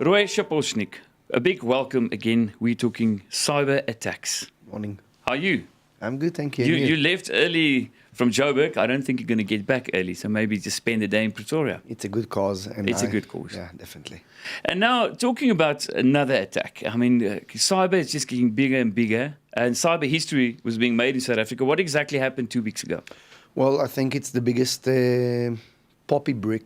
Roi Shaposhnik, a big welcome again. We're talking cyber attacks. Morning. How are you? I'm good, thank you. You left early from Joburg. I don't think you're going to get back early, so maybe just spend the day in Pretoria. It's a good cause. And It's a good cause. Yeah, definitely. And now, talking about another attack. I mean, cyber is just getting bigger and bigger, and cyber history was being made in South Africa. What exactly happened 2 weeks ago? Well, I think it's the biggest poppy breach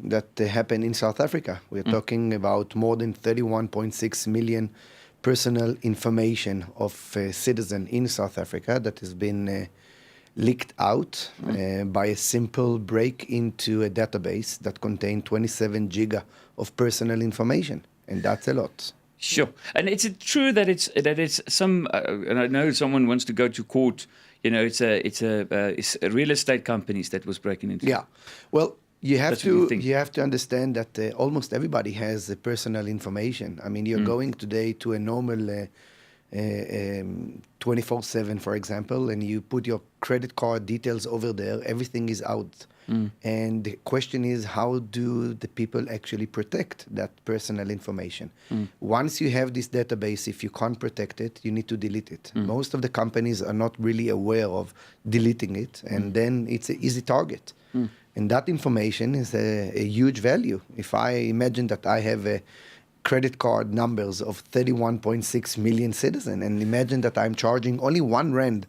that happened in South Africa. We're talking about more than 31.6 million personal information of citizens in South Africa that has been leaked out by a simple break into a database that contained 27 giga of personal information, and that's a lot. Sure. And is it true that it's some? And I know someone wants to go to court. You know, it's real estate companies that was breaking into. Yeah. Well, you have That's you have to understand that almost everybody has personal information. I mean, you're going today to a normal 24/7, for example, and you put your credit card details over there. Everything is out. And the question is, how do the people actually protect that personal information? Once you have this database, if you can't protect it, you need to delete it. Most of the companies are not really aware of deleting it, and then it's an easy target. And that information is a huge value. If I imagine that I have a credit card numbers of 31.6 million citizens, and imagine that I'm charging only R1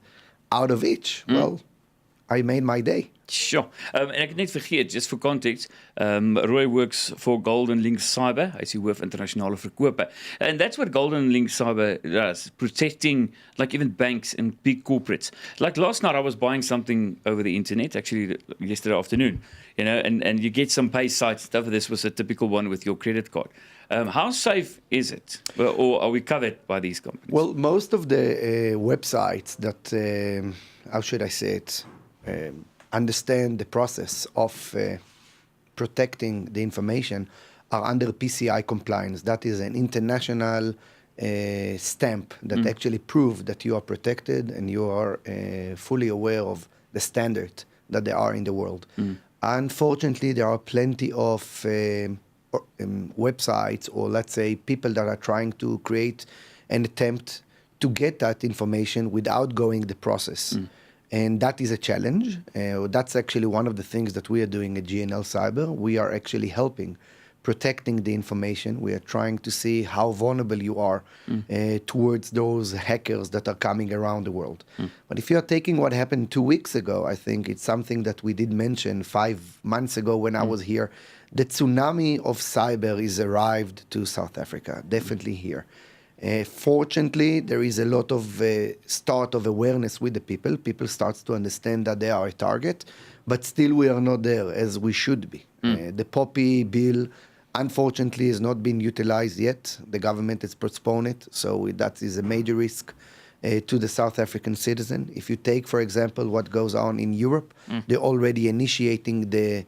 out of each, well, I made my day. Sure. En ek het net vergeet, just for context, Roy works for Golden Link Cyber. Hy's die hoof internasionale verkope. And that's what Golden Link Cyber does, protecting like even banks and big corporates. Like last night I was buying something over the internet, actually yesterday afternoon, you know, and you get some pay sites stuff. This was a typical one with your credit card. How safe is it? Or are we covered by these companies? Well, most of the websites that, how should I say it, understand the process of protecting the information are under PCI compliance. That is an international stamp that actually proves that you are protected and you are fully aware of the standard that there are in the world. Unfortunately, there are plenty of websites, or let's say people that are trying to create an attempt to get that information without going the process. And that is a challenge. That's actually one of the things that we are doing at GNL Cyber. We are actually helping protecting the information. We are trying to see how vulnerable you are towards those hackers that are coming around the world. But if you're taking what happened 2 weeks ago, I think it's something that we did mention 5 months ago when I was here. The tsunami of cyber is arrived to South Africa, definitely here. Fortunately, there is a lot of start of awareness with the people. People start to understand that they are a target, but still we are not there as we should be. The Poppy bill, unfortunately, has not been utilized yet. The government has postponed it, so that is a major risk to the South African citizen. If you take, for example, what goes on in Europe, they're already initiating the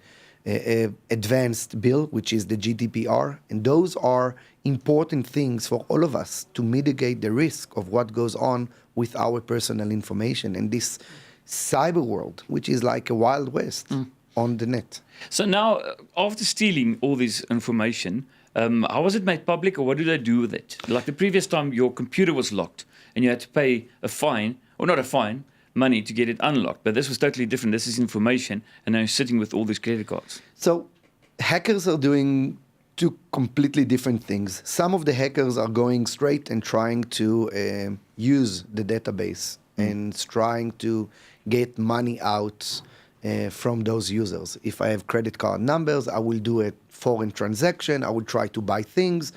advanced bill, which is the GDPR, and those are important things for all of us to mitigate the risk of what goes on with our personal information in this cyber world, which is like a wild west on the net. So now, after stealing all this information, how was it made public, or what did they do with it? Like the previous time, your computer was locked and you had to pay a fine, or not a fine, money to get it unlocked. But this was totally different. This is information, and now you're sitting with all these credit cards. So hackers are doing two completely different things. Some of the hackers are going straight and trying to use the database and trying to get money out from those users. If I have credit card numbers, I will do a foreign transaction. I will try to buy things.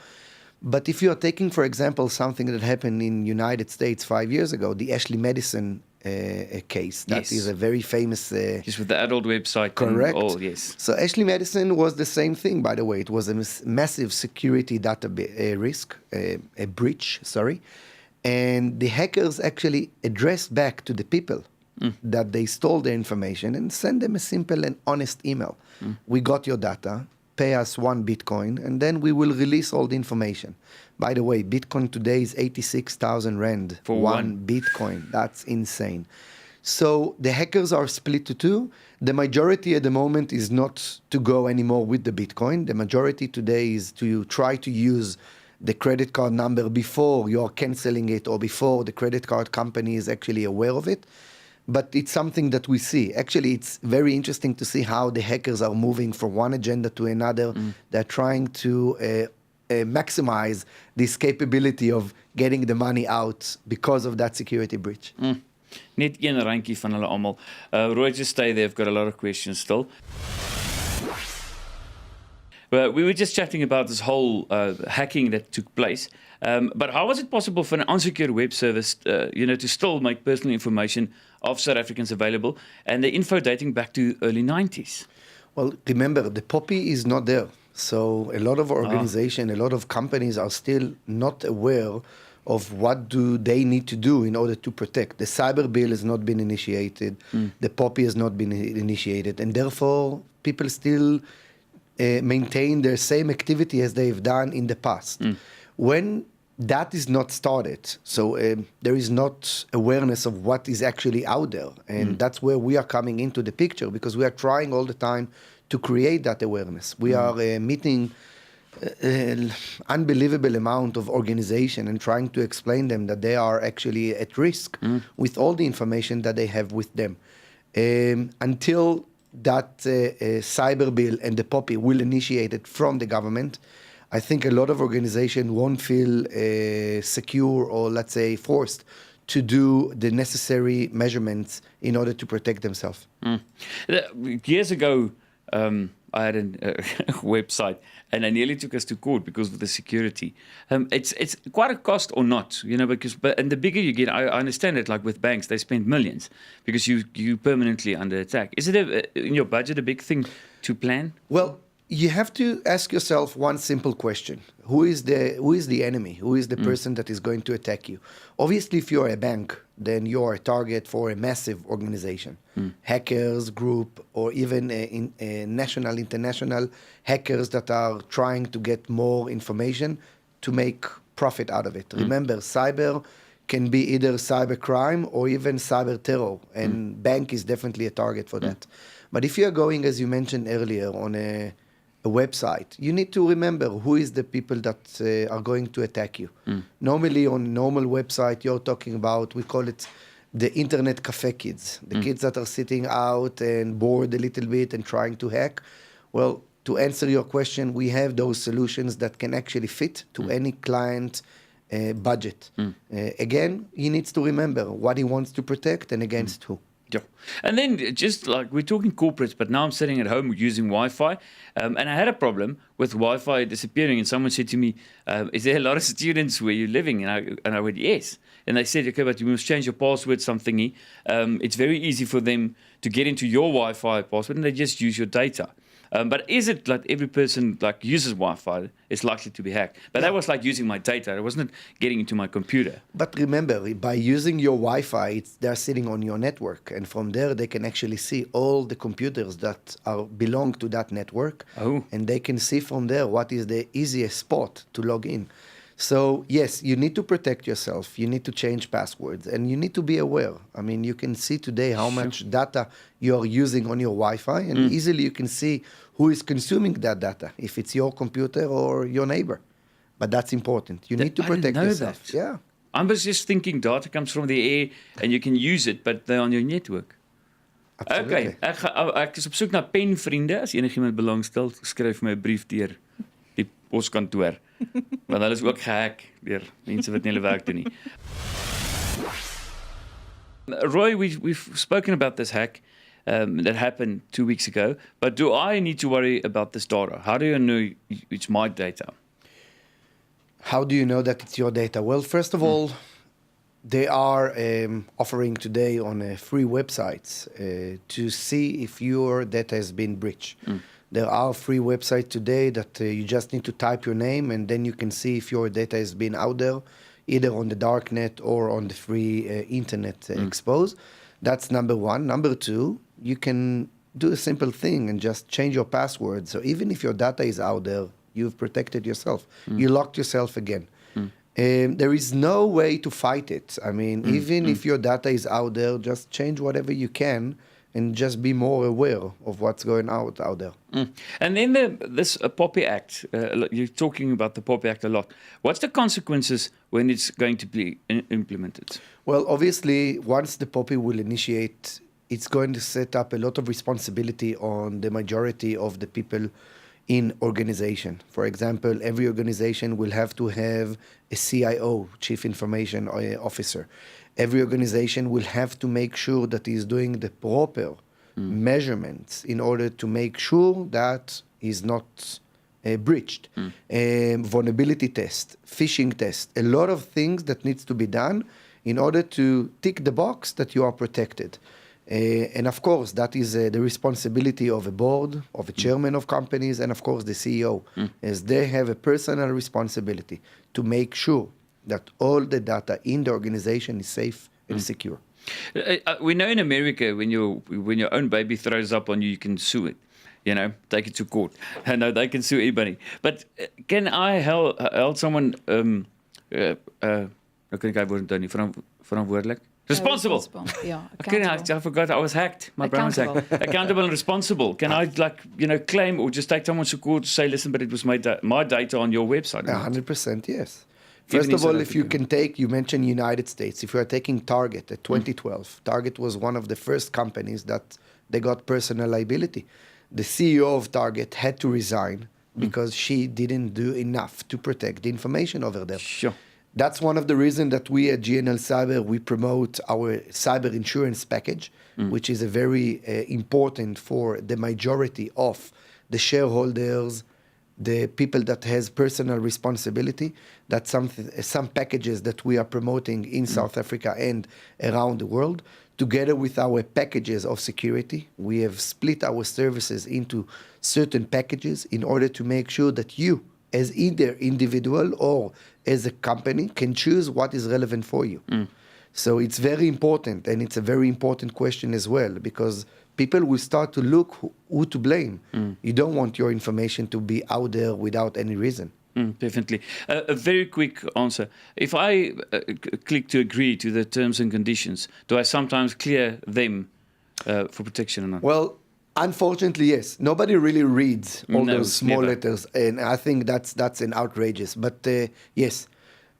But if you are taking, for example, something that happened in United States 5 years ago, the Ashley Madison case. That is a very famous... Just with the adult website. Correct. And all, yes. So Ashley Madison was the same thing, by the way. It was a massive security data risk, a breach, sorry. And the hackers actually addressed back to the people that they stole their information and sent them a simple and honest email. We got your data. Pay us 1 Bitcoin, and then we will release all the information. By the way, Bitcoin today is 86,000 Rand for one Bitcoin. That's insane. So the hackers are split to two. The majority at the moment is not to go anymore with the Bitcoin. The majority today is to try to use the credit card number before you're canceling it or before the credit card company is actually aware of it. But it's something that we see. Actually, it's very interesting to see how the hackers are moving from one agenda to another. They're trying to maximize this capability of getting the money out because of that security breach. Net een randjie van hulle almal. Roi, just stay there. I've got a lot of questions still. Well, we were just chatting about this whole hacking that took place. But how was it possible for an unsecure web service, to still make personal information of South Africans available, and the info dating back to early 90s? Well, remember, the POPI is not there. So a lot of organizations, a lot of companies are still not aware of what do they need to do in order to protect. The cyber bill has not been initiated. The POPI has not been initiated. And therefore, people still maintain their same activity as they've done in the past. When that is not started, so there is not awareness of what is actually out there. And that's where we are coming into the picture, because we are trying all the time to create that awareness. We are meeting an unbelievable amount of organization and trying to explain them that they are actually at risk with all the information that they have with them. Until that cyber bill and the POPI will initiate it from the government, I think a lot of organizations won't feel secure or, let's say, forced to do the necessary measurements in order to protect themselves. Years ago, I had a website, and I nearly took us to court because of the security. It's quite a cost or not, and the bigger you get, I understand it, like with banks, they spend millions because you permanently under attack. Is it in your budget a big thing to plan? Well, you have to ask yourself one simple question. Who is the enemy? Who is the person that is going to attack you? Obviously, if you're a bank, then you're a target for a massive organization. Hackers group, or even national, international hackers that are trying to get more information to make profit out of it. Remember, cyber can be either cyber crime or even cyber terror, and bank is definitely a target for that. But if you're going, as you mentioned earlier, on a website, you need to remember who is the people that are going to attack you. Normally on normal website, you're talking about, we call it the internet cafe kids, the kids that are sitting out and bored a little bit and trying to hack. Well, to answer your question, we have those solutions that can actually fit to any client budget. Again, he needs to remember what he wants to protect and against who. Yeah. And then just like we're talking corporates, but now I'm sitting at home using Wi-Fi, and I had a problem with Wi-Fi disappearing, and someone said to me, is there a lot of students where you're living? And I went, yes. And they said, okay, but you must change your password, something. It's very easy for them to get into your Wi-Fi password, and they just use your data. But is it like every person like uses Wi-Fi is likely to be hacked? But that was like using my data. It wasn't getting into my computer. But remember, by using your Wi-Fi, they're sitting on your network. And from there, they can actually see all the computers that belong to that network. And they can see from there what is the easiest spot to log in. So, yes, you need to protect yourself. You need to change passwords. And you need to be aware. I mean, you can see today how much data you're using on your Wi-Fi. And easily you can see who is consuming that data, if it's your computer or your neighbor. But that's important. You need to protect yourself. Yeah. I was just thinking data comes from the air and you can use it, but they're on your network. Absolutely. Okay, ek is op soek na penvriende. As enigiemand belangstel, skryf my 'n brief deur die poskantoor. Want hulle is ook gehack deur mense wat nie hulle werk doen nie. Roi, we've spoken about this hack that happened 2 weeks ago, but do I need to worry about this data? How do you know it's my data? How do you know that it's your data? Well, first of all, they are offering today on free websites to see if your data has been breached. There are free websites today that you just need to type your name, and then you can see if your data has been out there, either on the dark net or on the free internet exposed. That's number one. Number two, you can do a simple thing and just change your password. So even if your data is out there, you've protected yourself. You locked yourself again. There is no way to fight it. I mean, even if your data is out there, just change whatever you can and just be more aware of what's going out there. And then this POPI Act, you're talking about the POPI Act a lot. What's the consequences when it's going to be implemented? Well, obviously, once the POPI will initiate, it's going to set up a lot of responsibility on the majority of the people in organization. For example, every organization will have to have a CIO, Chief Information Officer. Every organization will have to make sure that he's doing the proper measurements in order to make sure that he's not breached. Vulnerability test, phishing test, a lot of things that needs to be done in order to tick the box that you are protected. And of course, that is the responsibility of a board, of a chairman of companies, and of course the CEO, as they have a personal responsibility to make sure that all the data in the organization is safe and secure. We know in America, when your own baby throws up on you, you can sue it. You know, take it to court. I know they can sue anybody. But can I help someone? Kan ek woord dan nie verantwoordelik? Responsible. Yeah, I forgot I was hacked. My brain was hacked. Accountable and responsible. Can I, claim or just take someone to court to say, listen, but it was my data on your website? 100%, yes. First of all, if you can take, you mentioned United States. If you are taking Target at 2012, Target was one of the first companies that they got personal liability. The CEO of Target had to resign because she didn't do enough to protect the information over there. Sure. That's one of the reasons that we at GNL Cyber, we promote our cyber insurance package, which is a very important for the majority of the shareholders, the people that has personal responsibility. That's some packages that we are promoting in South Africa and around the world. Together with our packages of security, we have split our services into certain packages in order to make sure that you, as either individual or as a company, can choose what is relevant for you. So it's very important, and it's a very important question as well, because people will start to look who to blame. You don't want your information to be out there without any reason. Definitely. A very quick answer. If I click to agree to the terms and conditions, do I sometimes clear them for protection or not? Well, unfortunately, yes. Nobody really reads all those small letters, and I think that's an outrageous. But yes,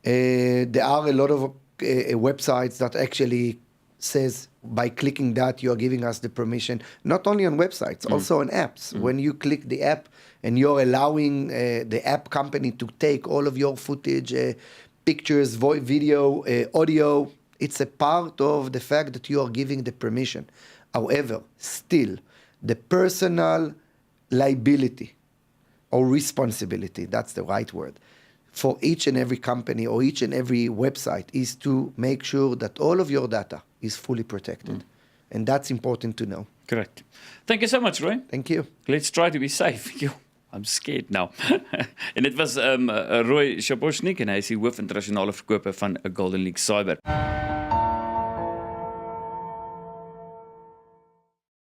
there are a lot of websites that actually says by clicking that you are giving us the permission, not only on websites, also on apps. When you click the app and you're allowing the app company to take all of your footage, pictures, voice, video, audio, it's a part of the fact that you are giving the permission. However, still, the personal liability or responsibility, that's the right word, for each and every company or each and every website is to make sure that all of your data is fully protected. And that's important to know. Correct. Thank you so much, Roy. Thank you. Let's try to be safe. I'm scared now. En dit was Roi Shaposhnik en hy is die hoof internasionale verkope van Golden Link Cyber.